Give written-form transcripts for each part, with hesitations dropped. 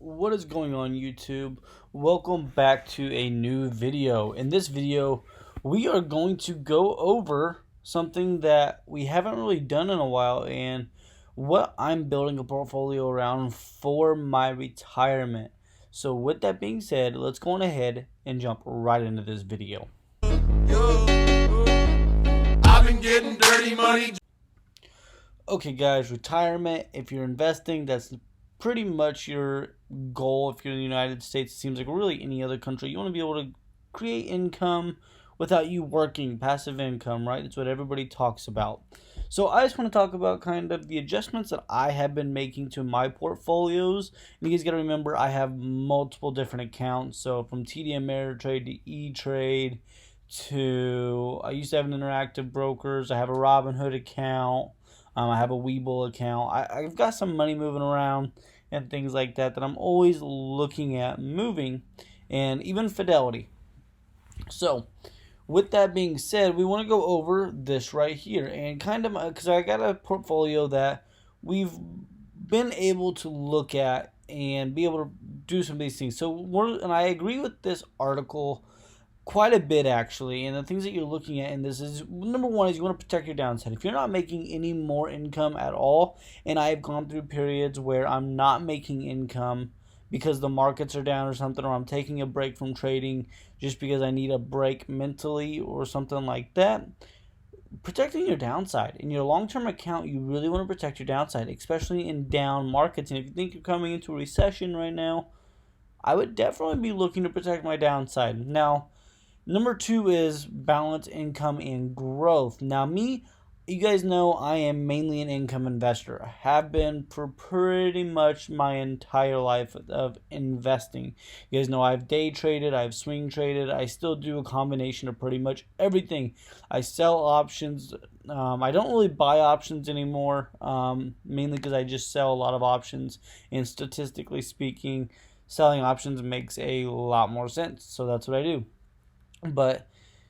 What is going on, YouTube? Welcome back to a new video. In this video, we are going to go over something that we haven't really done in a while and what I'm building a portfolio around for my retirement. So with that being said, let's go on ahead and jump right into this video. I've been getting dirty money. Okay guys, retirement, if you're investing, that's pretty much your goal. If you're in the United States, it seems like really any other country, you want to be able to create income without you working, passive income, right? That's what everybody talks about. So I just want to talk about kind of the adjustments that I have been making to my portfolios. And you guys got to remember, I have multiple different accounts. So from TD Ameritrade to E-Trade to, I used to have an Interactive Brokers. I have a Robinhood account. I have a Webull account. I've got some money moving around and things like that I'm always looking at moving, and even Fidelity. So with that being said, we want to go over this right here and kind of, because I got a portfolio that we've been able to look at and be able to do some of these things. And I agree with this article quite a bit, actually, and the things that you're looking at in this is, number one, is you want to protect your downside. If you're not making any more income at all, and I've gone through periods where I'm not making income because the markets are down or something, or I'm taking a break from trading just because I need a break mentally or something like that, protecting your downside. In your long-term account, you really want to protect your downside, especially in down markets. And if you think you're coming into a recession right now, I would definitely be looking to protect my downside. Now, number two is balance income and growth. Now, you guys know I am mainly an income investor. I have been for pretty much my entire life of investing. You guys know I've day traded, I've swing traded. I still do a combination of pretty much everything. I sell options. I don't really buy options anymore, mainly because I just sell a lot of options. And statistically speaking, selling options makes a lot more sense. So that's what I do. But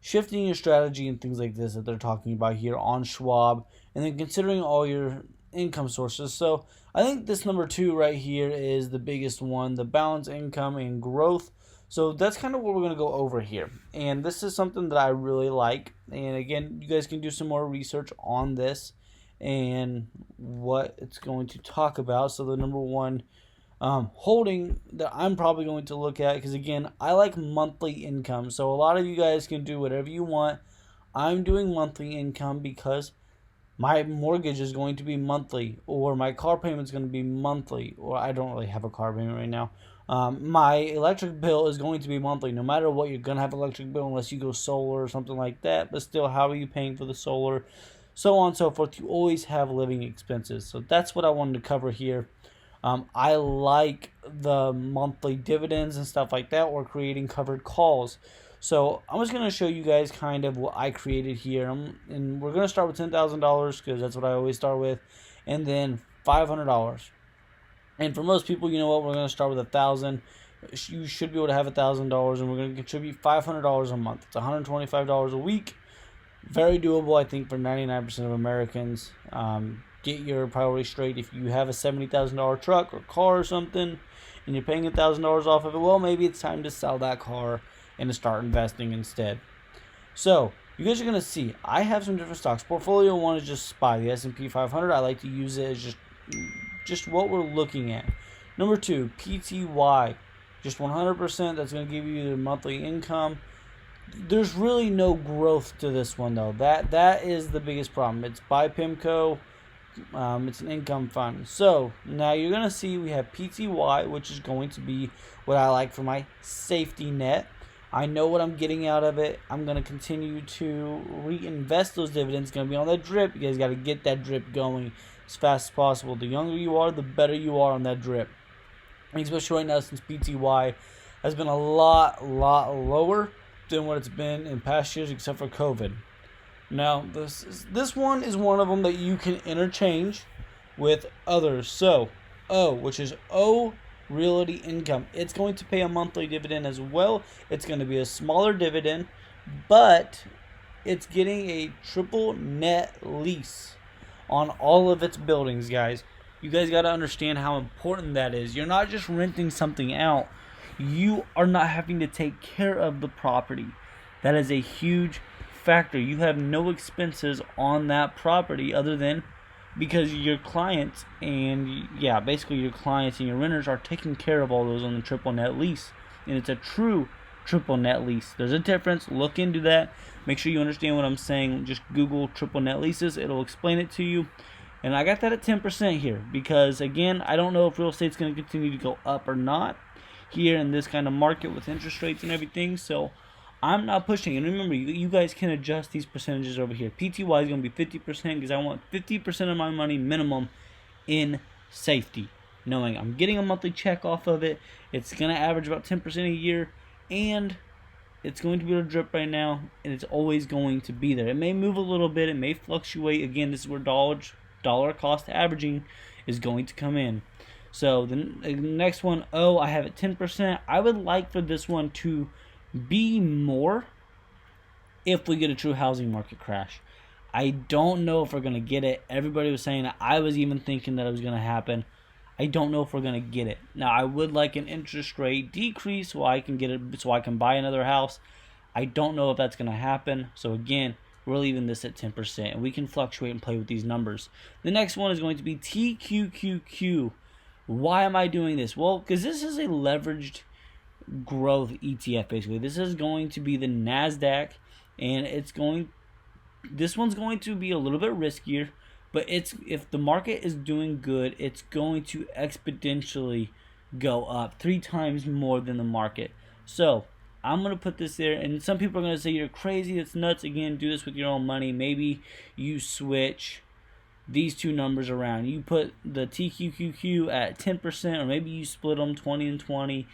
shifting your strategy and things like this that they're talking about here on Schwab, and then considering all your income sources. So I think this number two right here is the biggest one, the balance income and growth. So that's kind of what we're going to go over here. And this is something that I really like. And again, you guys can do some more research on this and what it's going to talk about. So the number one holding that I'm probably going to look at, because again, I like monthly income. So a lot of you guys can do whatever you want. I'm doing monthly income because my mortgage is going to be monthly, or my car payment is going to be monthly, or I don't really have a car payment right now. My electric bill is going to be monthly. No matter what, you're going to have electric bill unless you go solar or something like that. But still, how are you paying for the solar? So on and so forth. You always have living expenses. So that's what I wanted to cover here. I like the monthly dividends and stuff like that, or creating covered calls. So I'm just going to show you guys kind of what I created here. And we're going to start with $10,000 because that's what I always start with. And then $500. And for most people, you know what, we're going to start with $1,000. You should be able to have $1,000, and we're going to contribute $500 a month. It's $125 a week. Very doable, I think, for 99% of Americans. Get your priorities straight. If you have a $70,000 truck or car or something and you're paying $1,000 off of it, well, maybe it's time to sell that car and to start investing instead. So you guys are going to see I have some different stocks. Portfolio one is just SPY, the S&P 500. I like to use it as just what we're looking at. Number two, PTY, just 100%. That's going to give you the monthly income. There's really no growth to this one, though. That is the biggest problem. It's by PIMCO. It's an income fund. So now you're going to see we have PTY, which is going to be what I like for my safety net. I know what I'm getting out of it. I'm going to continue to reinvest those dividends. It's going to be on that drip. You guys got to get that drip going as fast as possible. The younger you are, the better you are on that drip. And especially right now, since PTY has been a lot lower than what it's been in past years, except for COVID. Now, this one is one of them that you can interchange with others. So, which is Realty Income. It's going to pay a monthly dividend as well. It's going to be a smaller dividend, but it's getting a triple net lease on all of its buildings, guys. You guys got to understand how important that is. You're not just renting something out, you are not having to take care of the property. That is a huge factor. You have no expenses on that property other than because your clients and basically your clients and your renters are taking care of all those on the triple net lease. And it's a true triple net lease. There's a difference. Look into that. Make sure you understand what I'm saying. Just Google triple net leases. It'll explain it to you. And I got that at 10% here because, again, I don't know if real estate's going to continue to go up or not here in this kind of market with interest rates and everything. So I'm not pushing. And remember, you guys can adjust these percentages over here. PTY is going to be 50% because I want 50% of my money minimum in safety, knowing I'm getting a monthly check off of it. It's going to average about 10% a year, and it's going to be able to drip right now, and it's always going to be there. It may move a little bit. It may fluctuate. Again, this is where dollar cost averaging is going to come in. So the next one, I have it 10%. I would like for this one to be more if we get a true housing market crash. I don't know if we're going to get it. Everybody was saying that. I was even thinking that it was going to happen. I don't know if we're going to get it. Now, I would like an interest rate decrease so I can get it, so I can buy another house. I don't know if that's going to happen. So again, we're leaving this at 10%, and we can fluctuate and play with these numbers. The next one is going to be TQQQ. Why am I doing this? Well, because this is a leveraged growth ETF, basically. This is going to be the NASDAQ, and this one's going to be a little bit riskier, but if the market is doing good, it's going to exponentially go up 3 times more than the market. So I'm going to put this there, and some people are going to say you're crazy, it's nuts. Again, do this with your own money. Maybe you switch these two numbers around. You put the TQQQ at 10%, or maybe you split them 20 and 20.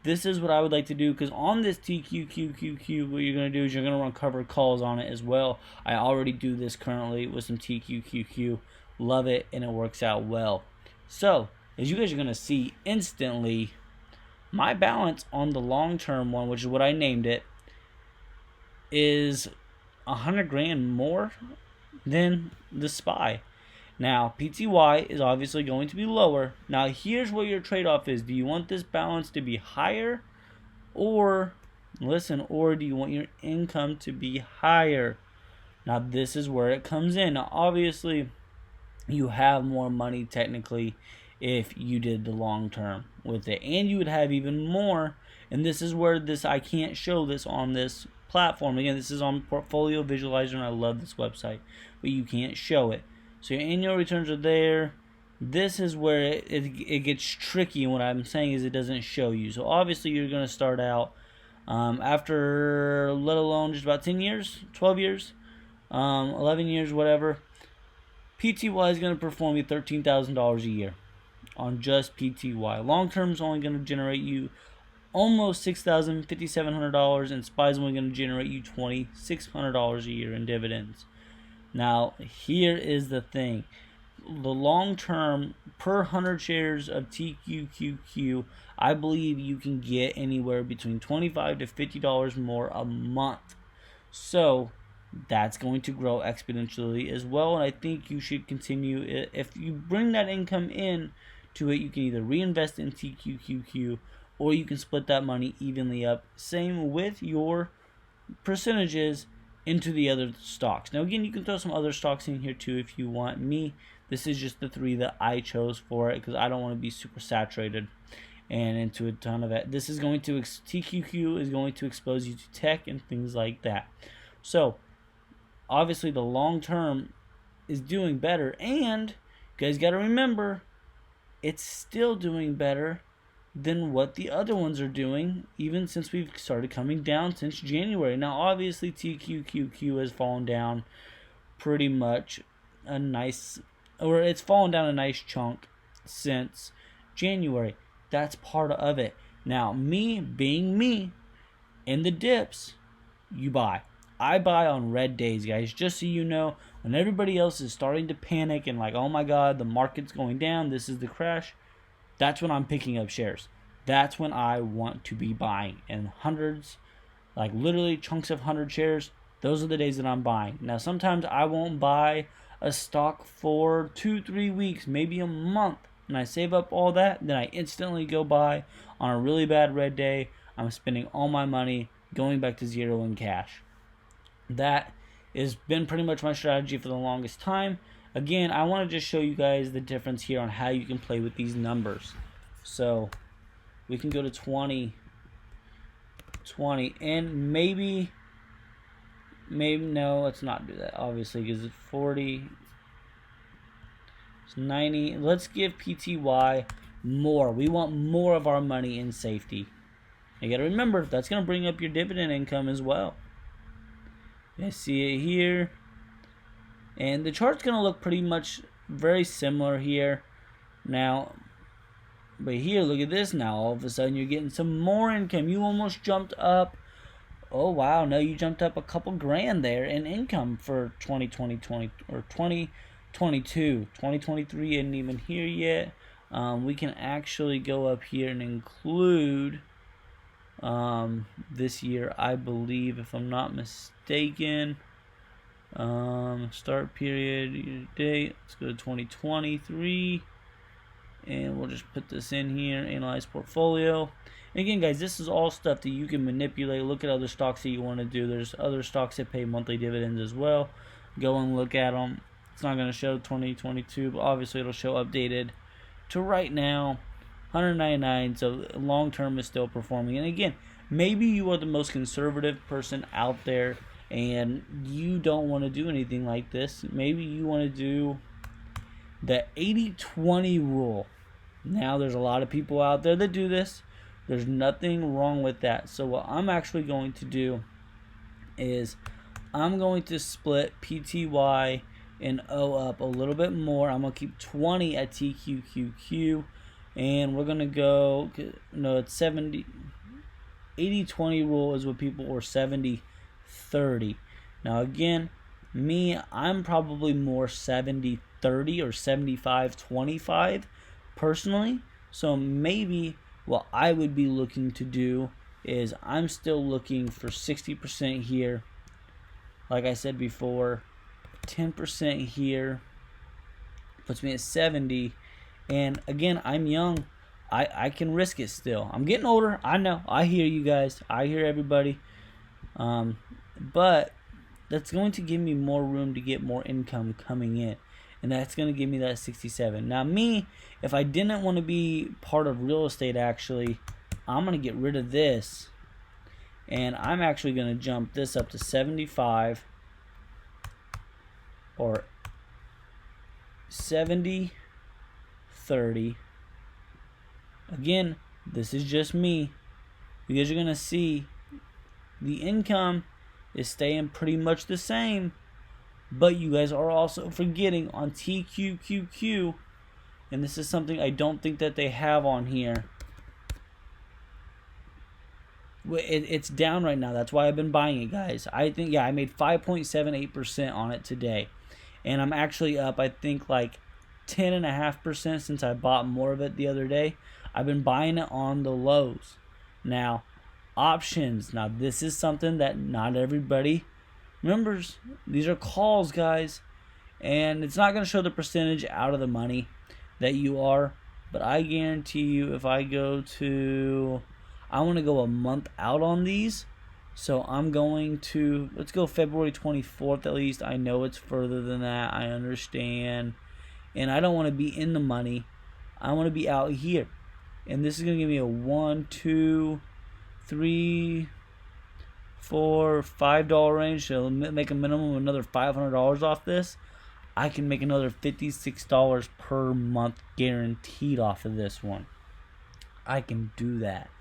This is what I would like to do, because on this TQQQ, what you're going to do is you're going to run covered calls on it as well. I already do this currently with some TQQQ. Love it, and it works out well. So, as you guys are going to see instantly, my balance on the long-term one, which is what I named it, is $100,000 more than the SPY. Now, PTY is obviously going to be lower. Now, here's what your trade-off is. Do you want this balance to be higher? Or do you want your income to be higher? Now, this is where it comes in. Now, obviously, you have more money technically if you did the long term with it. And you would have even more. And this is where I can't show this on this platform. Again, this is on Portfolio Visualizer, and I love this website. But you can't show it. So your annual returns are there. This is where it gets tricky, and what I'm saying is it doesn't show you. So obviously you're going to start out after, let alone just about 10 years, 12 years, 11 years, whatever. PTY is going to perform you $13,000 a year on just PTY. Long term is only going to generate you almost $6,000, $5,700, and SPY is only going to generate you $2,600 a year in dividends. Now, here is the thing. The long term, per 100 shares of TQQQ, I believe you can get anywhere between $25 to $50 more a month. So, that's going to grow exponentially as well, and I think you should continue. If you bring that income in to it, you can either reinvest in TQQQ, or you can split that money evenly up. Same with your percentages into the other stocks. Now again, you can throw some other stocks in here too if you want. This is just the 3 that I chose for it because I don't want to be super saturated and into a ton of it. This is going to TQQ is going to expose you to tech and things like that. So obviously the long term is doing better, and you guys got to remember it's still doing better than what the other ones are doing, even since we've started coming down since January. Now, obviously, TQQQ has fallen down pretty much it's fallen down a nice chunk since January. That's part of it. Now, me being me, in the dips, you buy. I buy on red days, guys, just so you know. When everybody else is starting to panic and like, oh my God, the market's going down, this is the crash, that's when I'm picking up shares. That's when I want to be buying. And hundreds, like literally chunks of 100 shares, those are the days that I'm buying. Now, sometimes I won't buy a stock for 2-3 weeks, maybe a month, and I save up all that, then I instantly go buy on a really bad red day. I'm spending all my money, going back to zero in cash. That has been pretty much my strategy for the longest time. Again, I want to just show you guys the difference here on how you can play with these numbers. So we can go to 20, and maybe no, let's not do that, obviously, because it's 40, it's 90. Let's give PTY more. We want more of our money in safety. You got to remember, that's going to bring up your dividend income as well. You see it here. And the chart's going to look pretty much very similar here. Now, but here, look at this now. All of a sudden, you're getting some more income. You almost jumped up. Oh, wow. No, you jumped up a couple grand there in income for 2022. 2023 isn't even here yet. We can actually go up here and include this year, I believe, if I'm not mistaken. Start period, year date. Let's go to 2023, and we'll just put this in here. Analyze portfolio. And again, guys, this is all stuff that you can manipulate. Look at other stocks that you want to do. There's other stocks that pay monthly dividends as well. Go and look at them. It's not going to show 2022, but obviously it'll show updated to right now, 199. So long term is still performing. And again, maybe you are the most conservative person out there, and you don't want to do anything like this. Maybe you want to do the 80-20 rule. Now, there's a lot of people out there that do this. There's nothing wrong with that. So what I'm actually going to do is I'm going to split PTY and O up a little bit more. I'm going to keep 20 at TQQQ, and we're going to go, no, it's 70. 80-20 rule is what people, or 70-30. Now again, me, I'm probably more 70-30 or 75-25 personally. So maybe what I would be looking to do is I'm still looking for 60% here. Like I said before, 10% here puts me at 70. And again, I'm young. I can risk it still. I'm getting older. I know. I hear you guys. I hear everybody. But that's going to give me more room to get more income coming in. And that's going to give me that 67. Now me, if I didn't want to be part of real estate, actually, I'm going to get rid of this. And I'm actually going to jump this up to 75. Or 70-30. Again, this is just me. You guys are going to see the income is staying pretty much the same. But you guys are also forgetting on TQQQ, and this is something I don't think that they have on here. It's down right now. That's why I've been buying it, guys. I think, yeah, I made 5.78% on it today. And I'm actually up, I think, like 10.5% since I bought more of it the other day. I've been buying it on the lows. Now, options. Now, this is something that not everybody remembers. These are calls, guys. And it's not going to show the percentage out of the money that you are. But I guarantee you, if I go to, I want to go a month out on these. So I'm going to, let's go February 24th at least. I know it's further than that. I understand. And I don't want to be in the money. I want to be out here. And this is going to give me a 1, 2, 3, $4, $5 range. So make a minimum of another $500 off this. I can make another $56 per month guaranteed off of this one. I can do that.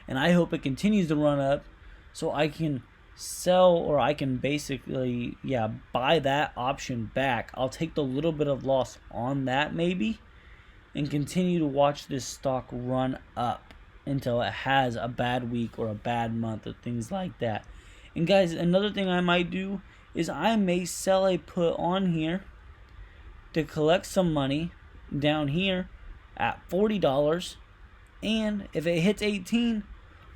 And I hope it continues to run up so I can sell, or I can basically, buy that option back. I'll take the little bit of loss on that maybe and continue to watch this stock run up until it has a bad week or a bad month or things like that. And guys, another thing I might do is I may sell a put on here to collect some money down here at $40, and if it hits 18,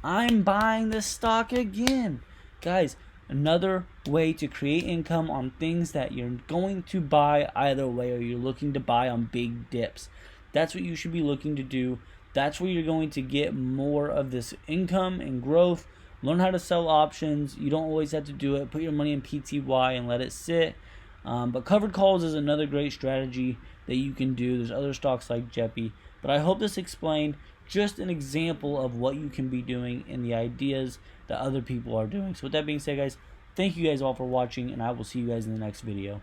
I'm buying this stock again. Guys, another way to create income on things that you're going to buy either way, or you're looking to buy on big dips. That's what you should be looking to do. That's where you're going to get more of this income and growth. Learn how to sell options. You don't always have to do it. Put your money in PTY and let it sit. But covered calls is another great strategy that you can do. There's other stocks like JEPI. But I hope this explained just an example of what you can be doing and the ideas that other people are doing. So with that being said, guys, thank you guys all for watching, and I will see you guys in the next video.